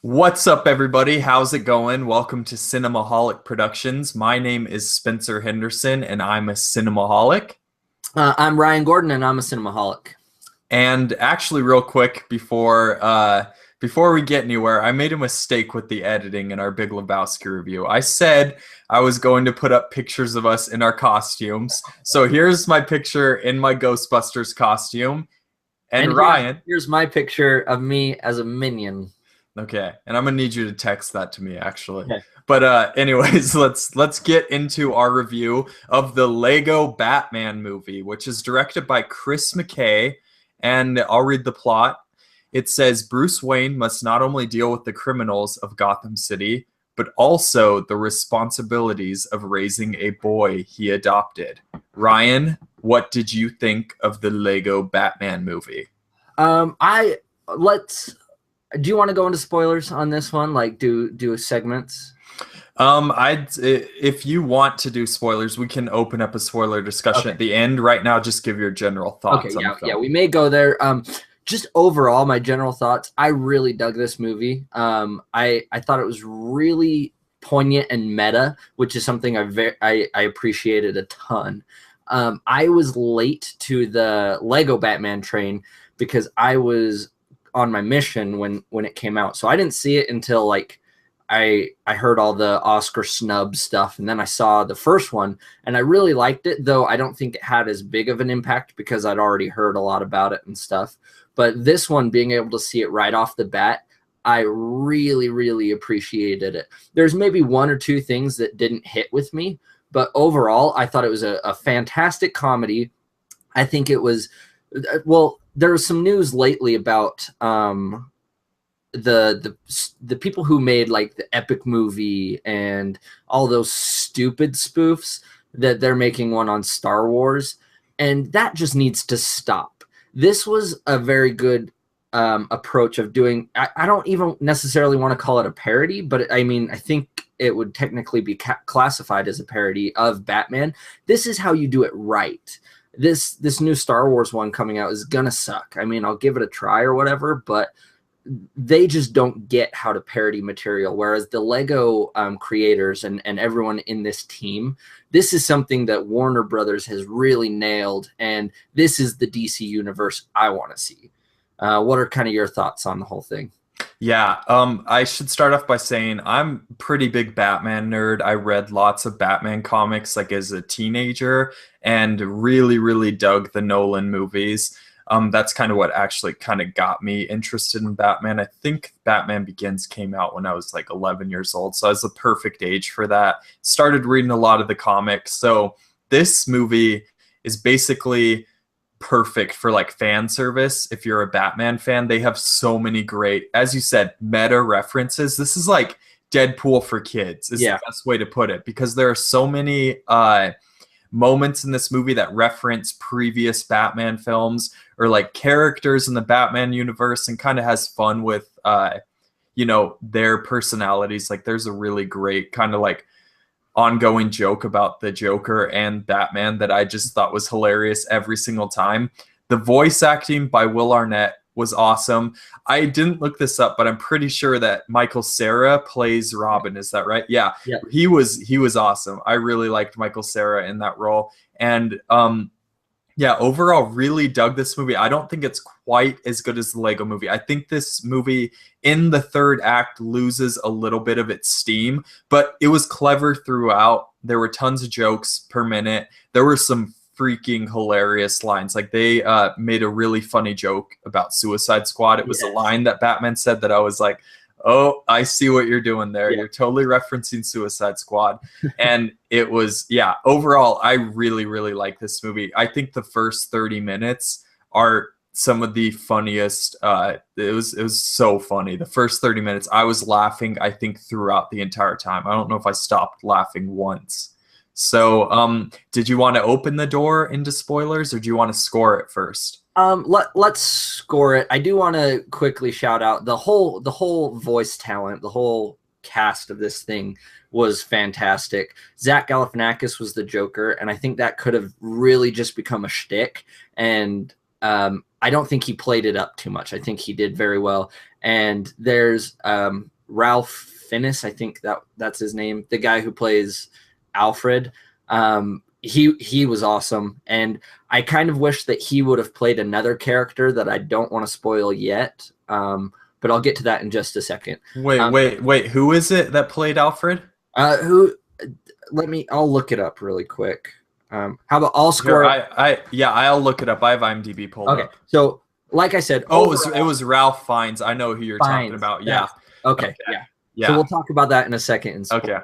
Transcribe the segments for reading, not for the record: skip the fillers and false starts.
What's up, everybody? How's it going? Welcome to Cinemaholic Productions. My name is Spencer Henderson, and I'm a cinemaholic. I'm Ryan Gordon, and I'm a cinemaholic. And actually, real quick before we get anywhere, I made a mistake with the editing in our Big Lebowski review. I said I was going to put up pictures of us in our costumes. So here's my picture in my Ghostbusters costume, and And Ryan. here's my picture of me as a minion. Okay, and I'm gonna need you to text that to me actually. Okay. But anyways, let's get into our review of the Lego Batman movie, which is directed by Chris McKay, and I'll read the plot. It says Bruce Wayne must not only deal with the criminals of Gotham City, but also the responsibilities of raising a boy he adopted. Ryan, what did you think of the Lego Batman movie? I let's. Do you want to go into spoilers on this one? Like, do segments? If you want to do spoilers, we can open up a spoiler discussion at the end. Right now, just give your general thoughts on the film. Yeah, we may go there. Just overall, my general thoughts. I really dug this movie. I thought it was really poignant and meta, which is something I appreciated a ton. I was late to the Lego Batman train because I was on my mission when it came out, so I didn't see it until like I heard all the Oscar snub stuff, and then I saw the first one, and I really liked it, though I don't think it had as big of an impact because I'd already heard a lot about it and stuff. But this one, being able to see it right off the bat, I really appreciated it. There's maybe one or two things that didn't hit with me, but overall, I thought it was a fantastic comedy. I think it was, well, there was some news lately about the people who made like the Epic movie and all those stupid spoofs, that they're making one on Star Wars, and that just needs to stop. This was a very good approach of doing. I don't even necessarily want to call it a parody, but I mean, I think it would technically be classified as a parody of Batman. This is how you do it right. This new Star Wars one coming out is gonna suck. I mean, I'll give it a try or whatever, but they just don't get how to parody material. Whereas the Lego creators and everyone in this team, this is something that Warner Brothers has really nailed, and this is the DC universe I want to see. What are kind of your thoughts on the whole thing? Yeah, I should start off by saying I'm a pretty big Batman nerd. I read lots of Batman comics like as a teenager and really dug the Nolan movies. That's kind of what actually kind of got me interested in Batman. I think Batman Begins came out when I was like 11 years old, so I was the perfect age for that. Started reading a lot of the comics. So this movie is basically perfect for like fan service. If you're a Batman fan, they have so many great, as you said, meta references. This is like Deadpool for kids is the best way to put it, because there are so many moments in this movie that reference previous Batman films or like characters in the Batman universe, and kind of has fun with their personalities. Like there's a really great kind of like ongoing joke about the Joker and Batman that I just thought was hilarious every single time. The voice acting by Will Arnett was awesome. I didn't look this up, but I'm pretty sure that Michael Cera plays Robin. Is that right? Yeah. He was awesome. I really liked Michael Cera in that role. And yeah, overall, really dug this movie. I don't think it's quite as good as the Lego movie. I think this movie in the third act loses a little bit of its steam, but it was clever throughout. There were tons of jokes per minute. There were some freaking hilarious lines. Like they made a really funny joke about Suicide Squad. It was a line that Batman said that I was like, oh, I see what you're doing there. You're totally referencing Suicide Squad. And it was, yeah, overall, I really like this movie. I think the first 30 minutes are some of the funniest. It was so funny. The first 30 minutes, I was laughing, I think, throughout the entire time. I don't know if I stopped laughing once. So did you want to open the door into spoilers, or do you want to score it first? Let's score it. I do want to quickly shout out the whole voice talent, the whole cast of this thing was fantastic. Zach Galifianakis was the Joker, and I think that could have really just become a shtick, and I don't think he played it up too much. I think he did very well. And there's Ralph Fiennes, I think that's his name, the guy who plays Alfred. He was awesome, and I kind of wish that he would have played another character that I don't want to spoil yet. But I'll get to that in just a second. Wait. Who is it that played Alfred? Who? I'll look it up really quick. How about I'll score? I'll look it up. I have IMDb pulled up. So like I said, it was Ralph Fiennes. I know who you're talking about. Yeah. Okay. Yeah. So we'll talk about that in a second. Okay.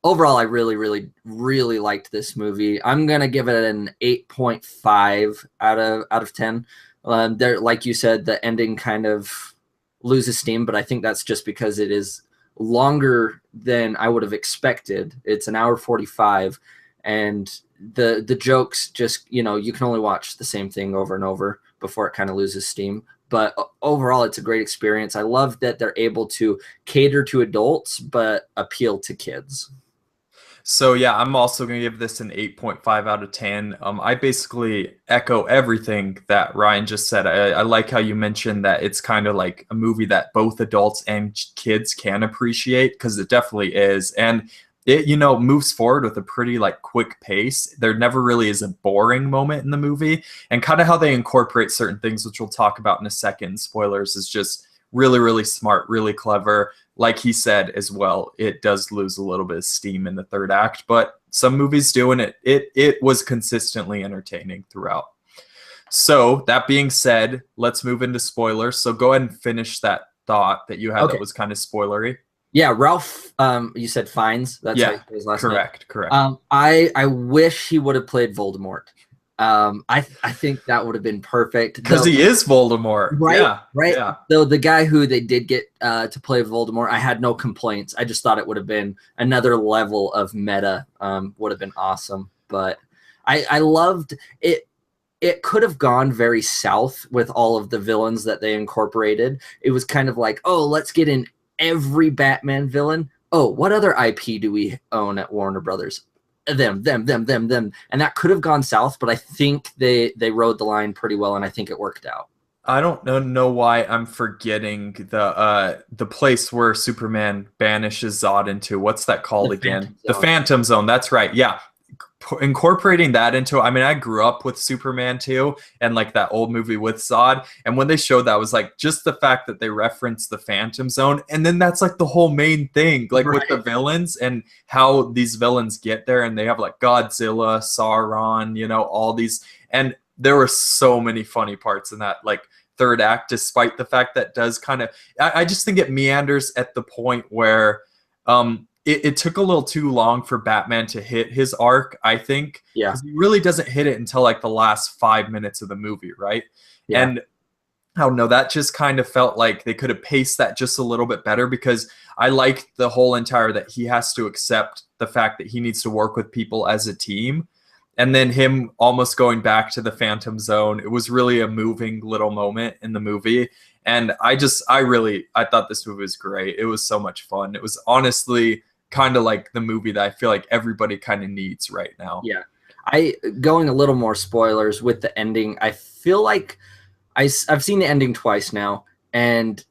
Overall, I really, really, really liked this movie. I'm gonna give it an 8.5 out of 10. There, like you said, the ending kind of loses steam, but I think that's just because it is longer than I would have expected. It's an hour 45, and the jokes just, you can only watch the same thing over and over before it kind of loses steam. But overall, it's a great experience. I love that they're able to cater to adults but appeal to kids. So yeah, I'm also going to give this an 8.5 out of 10. I basically echo everything that Ryan just said. I like how you mentioned that it's kind of like a movie that both adults and kids can appreciate, because it definitely is. And it, moves forward with a pretty quick pace. There never really is a boring moment in the movie, and kind of how they incorporate certain things, which we'll talk about in a second. Spoilers, is just really, really smart, really clever. Like he said as well, it does lose a little bit of steam in the third act, but some movies do, and it was consistently entertaining throughout. So that being said, let's move into spoilers. So go ahead and finish that thought that you had that was kind of spoilery. Yeah, Ralph, you said Fiennes. That's how his last name. Correct. I wish he would have played Voldemort. I think that would have been perfect, because he is Voldemort, right? Yeah. So the guy who they did get to play Voldemort, I had no complaints. I just thought it would have been another level of meta. Would have been awesome, but I loved it. It could have gone very south with all of the villains that they incorporated. It was kind of like, oh, let's get in every Batman villain. Oh, what other IP do we own at Warner Brothers? Them, and that could have gone south, but I think they rode the line pretty well, and I think it worked out. I don't know why I'm forgetting the place where Superman banishes Zod into. What's that called again? The Phantom Zone. That's right. Yeah. Incorporating that into, I grew up with Superman too, and that old movie with Zod, and when they showed that, was just the fact that they referenced the Phantom Zone, and then that's the whole main thing, with the villains and how these villains get there, and they have Godzilla, Sauron, all these, and there were so many funny parts in that third act, despite the fact that does kind of, I just think it meanders at the point where it took a little too long for Batman to hit his arc, I think. Yeah. Because he really doesn't hit it until the last 5 minutes of the movie, right? Yeah. And I don't know, that just kind of felt like they could have paced that just a little bit better, because I liked the whole entire that he has to accept the fact that he needs to work with people as a team. And then him almost going back to the Phantom Zone. It was really a moving little moment in the movie. And I thought this movie was great. It was so much fun. It was honestly kind of the movie that I feel like everybody kind of needs right now. Yeah. Going a little more spoilers with the ending, I feel like I've seen the ending twice now, and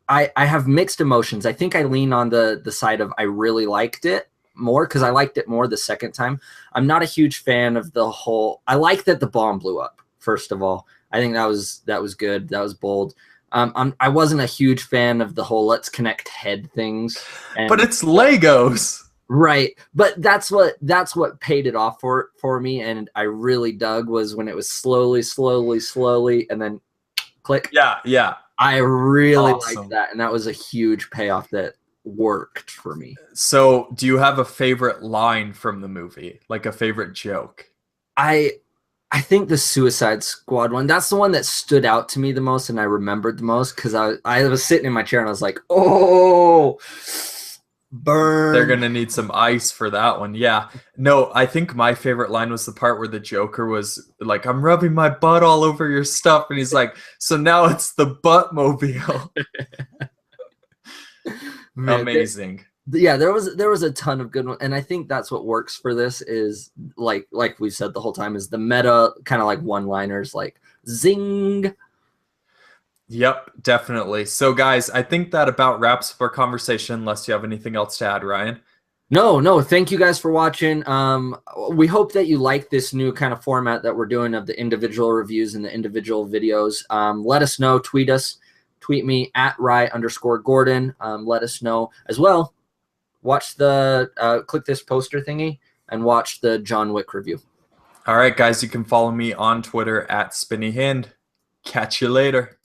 I have mixed emotions. I think I lean on the side of I really liked it more, because I liked it more the second time. I'm not a huge fan of the whole, I like that the bomb blew up, first of all. I think that was good. That was bold. I wasn't a huge fan of the whole let's connect head things. But it's Legos. Right. But that's what paid it off for me, and I really dug was when it was slowly, and then click. Yeah. I really liked that, and that was a huge payoff that worked for me. So do you have a favorite line from the movie? A favorite joke? I think the Suicide Squad one, that's the one that stood out to me the most and I remembered the most, because I was sitting in my chair and I was like, oh, burn. They're going to need some ice for that one. Yeah. No, I think my favorite line was the part where the Joker was like, I'm rubbing my butt all over your stuff. And he's like, so now it's the Buttmobile. Amazing. yeah, there was a ton of good ones, and I think that's what works for this is like we said the whole time is the meta kind of like one-liners like zing. Yep, definitely. So, guys, I think that about wraps up our conversation, unless you have anything else to add, Ryan. No, thank you guys for watching. We hope that you like this new kind of format that we're doing of the individual reviews and the individual videos. Let us know, tweet me at Rye_Gordon. Let us know as well. Watch the click this poster thingy and watch the John Wick review. All right, guys, you can follow me on Twitter at SpinnyHand. Catch you later.